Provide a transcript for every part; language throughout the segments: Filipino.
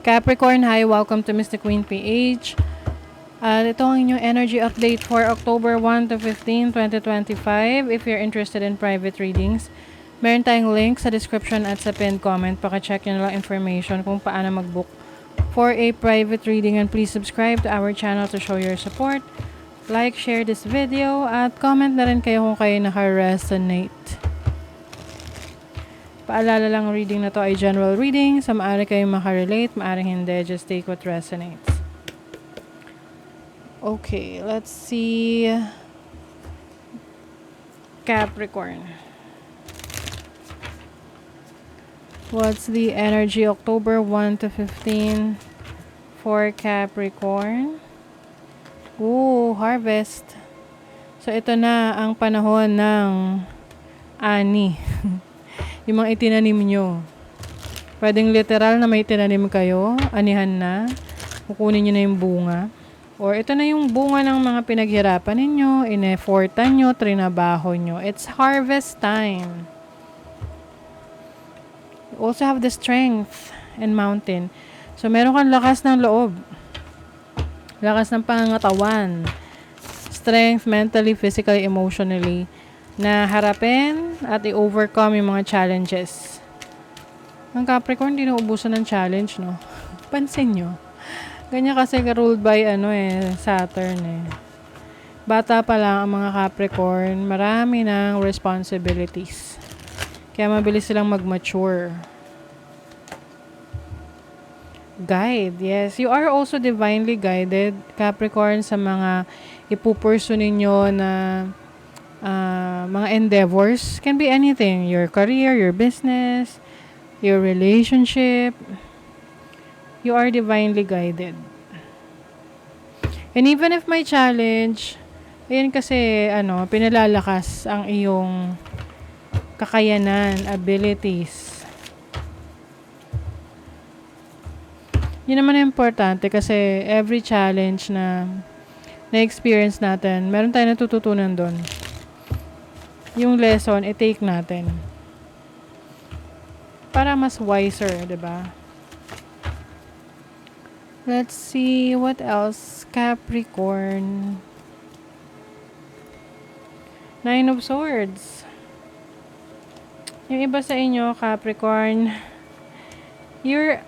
Capricorn, hi, welcome to Mystic Queen PH. At ito ang inyong energy update for October 1 to 15, 2025. If you're interested in private readings, meron tayong link sa description at sa pinned comment. Paka-check nyo lang information kung paano mag-book for a private reading, and please subscribe to our channel to show your support. Like, share this video, at comment na rin kayo kung kayo naka-resonate. Paalala lang, reading na to ay general reading. Sa maaari kayong makarelate, maaari hindi. Just take what resonates. Okay, let's see. Capricorn. What's the energy October 1 to 15 for Capricorn? Ooh, harvest. So, ito na ang panahon ng ani. Yung mga itinanim nyo. Pwedeng literal na may tinanim kayo, anihan na, kukunin nyo na yung bunga. Or ito na yung bunga ng mga pinaghirapan ninyo, in-effortan nyo, trinabaho nyo. It's harvest time. You also have the strength and mountain. So, meron kang lakas ng loob. Lakas ng pangangatawan. Strength, mentally, physically, emotionally, na harapin at i-overcome yung mga challenges. Ang Capricorn, di nauubusan ng challenge, no? Pansin nyo. Ganyan kasi ruled by Saturn eh. Bata pa lang ang mga Capricorn, marami ng responsibilities. Kaya mabilis silang mag-mature. Guide, yes. You are also divinely guided, Capricorn, sa mga ipupursu ninyo na mga endeavors. Can be anything. Your career, your business, your relationship. You are divinely guided. And even if may challenge, ayan kasi, pinalalakas ang iyong kakayanan, abilities. Yun naman ang importante kasi every challenge na na-experience natin, meron tayong natututunan doon. Yung lesson, i-take natin. Para mas wiser, diba? Let's see, what else? Capricorn. Nine of Swords. Yung iba sa inyo, Capricorn, you're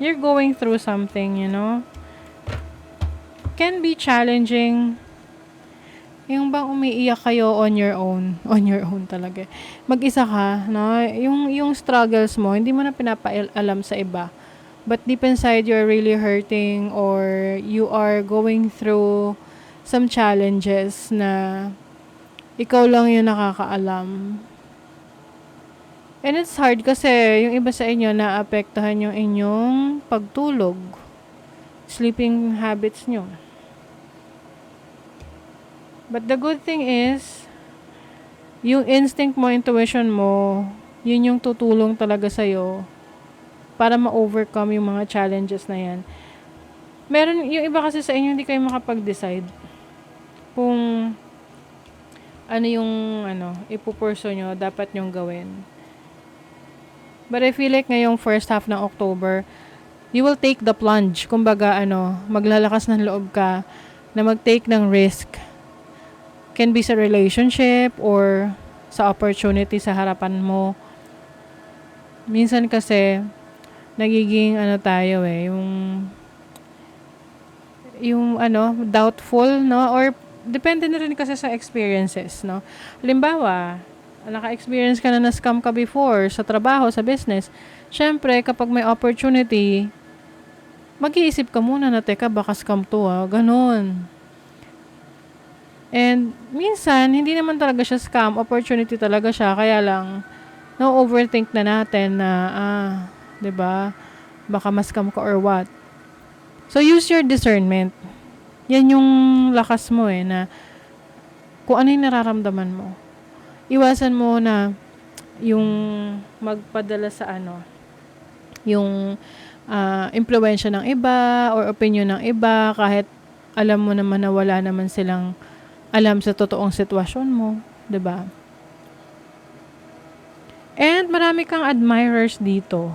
going through something, Can be challenging. Yung bang umiiyak kayo on your own talaga. Mag-isa ka, no? Yung struggles mo, hindi mo na pinapaalam sa iba. But deep inside, you're really hurting, or you are going through some challenges na ikaw lang yung nakakaalam. And it's hard kasi yung iba sa inyo naapektuhan yung inyong pagtulog, sleeping habits nyo. But the good thing is, yung instinct mo, intuition mo, yun yung tutulong talaga sa'yo para ma-overcome yung mga challenges na yan. Meron, yung iba kasi sa inyo, hindi kayo makapag-decide kung ipupurso nyo, dapat nyong gawin. But I feel like ngayong first half ng October, you will take the plunge. Kumbaga, maglalakas ng loob ka na mag-take ng risk. Can be sa relationship or sa opportunity sa harapan mo. Minsan kasi nagiging tayo yung doubtful, no? Or depende na rin kasi sa experiences, no? Halimbawa, naka-experience ka na scam ka before sa trabaho, sa business. Syempre, kapag may opportunity, mag-iisip ka muna na, teka, baka scam to, ganon. And minsan, hindi naman talaga siya scam, opportunity talaga siya, kaya lang no-overthink na natin na 'di ba? Baka ma-scam ka or what. So use your discernment. Yan yung lakas mo na kung ano yung nararamdaman mo. Iwasan mo na yung magpadala sa yung impluwensya ng iba or opinion ng iba, kahit alam mo naman na wala naman silang alam sa totoong sitwasyon mo, 'di ba? And marami kang admirers dito.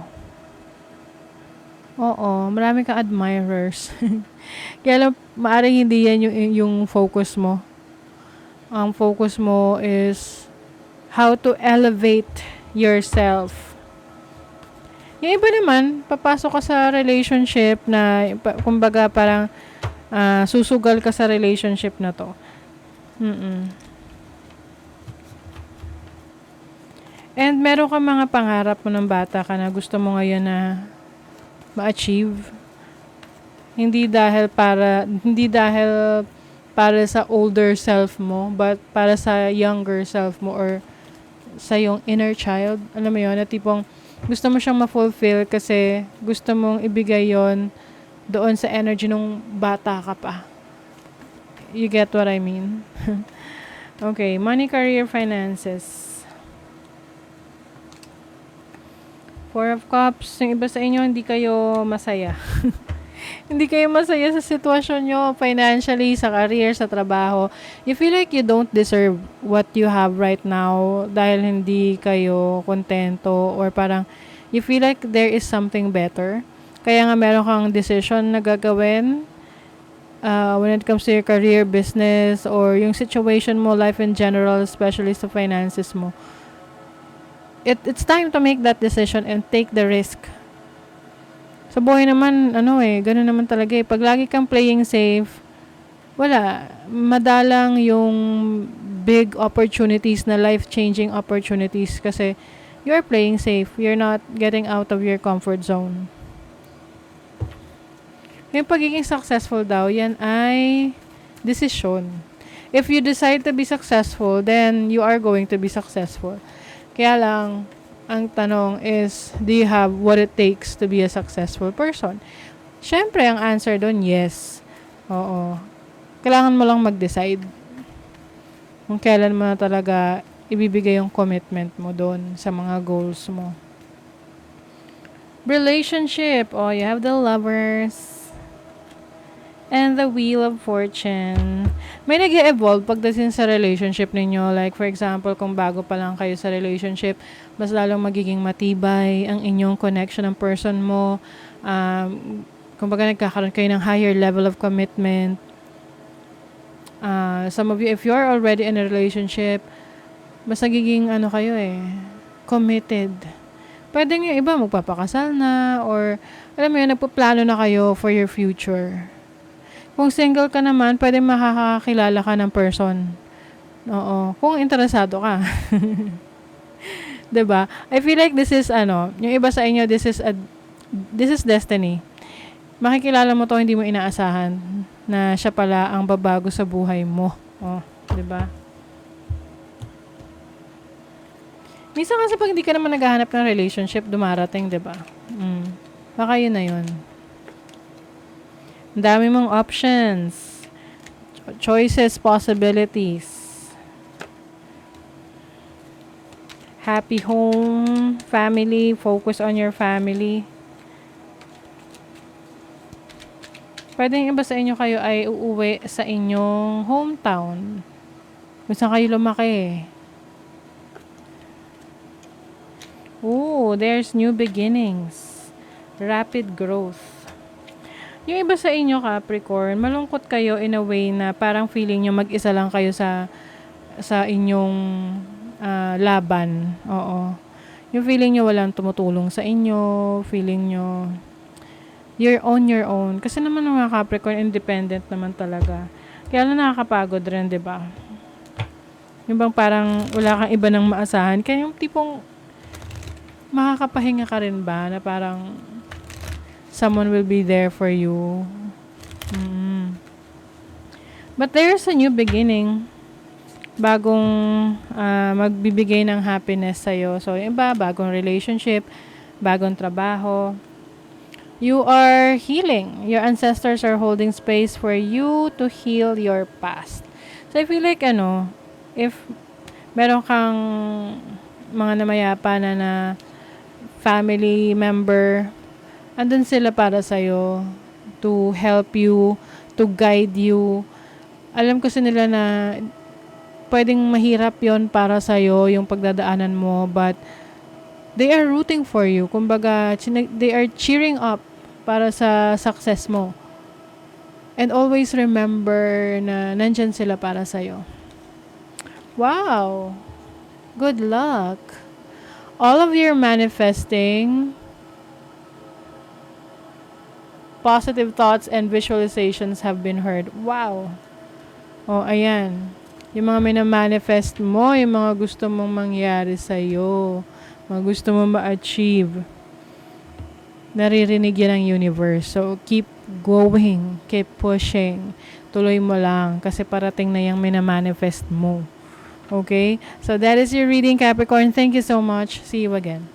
Oo, marami kang admirers. Kaya lang, maaaring hindi yan yung focus mo. Ang focus mo is how to elevate yourself. Yung iba naman, papasok ka sa relationship na, kumbaga parang susugal ka sa relationship na to. Mm-mm. And meron ka mga pangarap mo ng bata ka na gusto mo ngayon na ma-achieve. Hindi dahil para sa older self mo, but para sa younger self mo or sa yung inner child. Alam mo yun, na tipong gusto mo siyang ma-fulfill kasi gusto mong ibigay yon doon sa energy nung bata ka pa. You get what I mean? Okay, money, career, finances. Four of Cups, yung iba sa inyo, hindi kayo masaya. Hindi kayo masaya sa sitwasyon nyo, financially, sa career, sa trabaho. You feel like you don't deserve what you have right now dahil hindi kayo kontento or parang you feel like there is something better. Kaya nga meron kang decision na gagawin when it comes to your career, business, or yung situation mo, life in general, especially sa finances mo. It's time to make that decision and take the risk. Sa buhay naman, ganun naman talaga eh. Pag lagi kang playing safe, wala. Madalang yung big opportunities na life-changing opportunities kasi you're playing safe. You're not getting out of your comfort zone. Yung pagiging successful daw, yan ay decision. If you decide to be successful, then you are going to be successful. Kaya lang, ang tanong is, do you have what it takes to be a successful person? Siyempre, ang answer doon, yes. Oo. Kailangan mo lang mag-decide kung kailan mo na talaga ibibigay yung commitment mo doon sa mga goals mo. Relationship. Oh, you have the Lovers. And the Wheel of Fortune. May nag-evolve pagdating sa relationship ninyo. Like, for example, kung bago pa lang kayo sa relationship, mas lalong magiging matibay ang inyong connection ng person mo. Kumbaga, nagkakaroon kayo ng higher level of commitment. Some of you, if you're already in a relationship, mas nagiging, committed. Pwede yung iba, magpapakasal na, or, alam mo yun, nagpaplano na kayo for your future. Kung single ka naman, pwede makakakilala ka ng person. Oo. Kung interesado ka. 'Di ba? I feel like this is yung iba sa inyo, this is destiny. Makikilala mo to, hindi mo inaasahan na siya pala ang babago sa buhay mo. Oh, 'di ba? Minsan kasi pag hindi ka naman naghahanap ng relationship, dumarating, 'di ba? Baka yun na yun. Ang dami mong options. Choices, possibilities. Happy home, family, focus on your family. Pwede yung iba sa inyo kayo ay uuwi sa inyong hometown. Kung saan kayo lumaki. Ooh, there's new beginnings. Rapid growth. Yung iba sa inyo, Capricorn, malungkot kayo in a way na parang feeling nyo mag-isa lang kayo sa inyong laban. Oo. Yung feeling nyo walang tumutulong sa inyo, feeling nyo you're on your own. Kasi naman mga Capricorn, independent naman talaga. Kaya lang nakakapagod rin, 'di ba? Yung bang parang wala kang iba nang maasahan. Kaya yung tipong makakapahinga ka rin ba na parang someone will be there for you. But there's a new beginning. Bagong magbibigay ng happiness sa'yo. So, yung iba, bagong relationship, bagong trabaho. You are healing. Your ancestors are holding space for you to heal your past. So, I feel like, if meron kang mga namayapa na family member, andun sila para sa'yo to help you, to guide you. Alam ko sa nila na pwedeng mahirap yon para sa'yo, yung pagdadaanan mo, but they are rooting for you. Kumbaga, they are cheering up para sa success mo. And always remember na nandyan sila para sa'yo. Wow! Good luck! All of your manifesting, positive thoughts and visualizations have been heard. Wow! O, ayan. Yung mga minamanifest mo, yung mga gusto mong mangyari sa'yo, mga gusto mong ma-achieve, naririnig yan ng universe. So, keep going, keep pushing. Tuloy mo lang kasi parating na yung minamanifest mo. Okay? So, that is your reading, Capricorn. Thank you so much. See you again.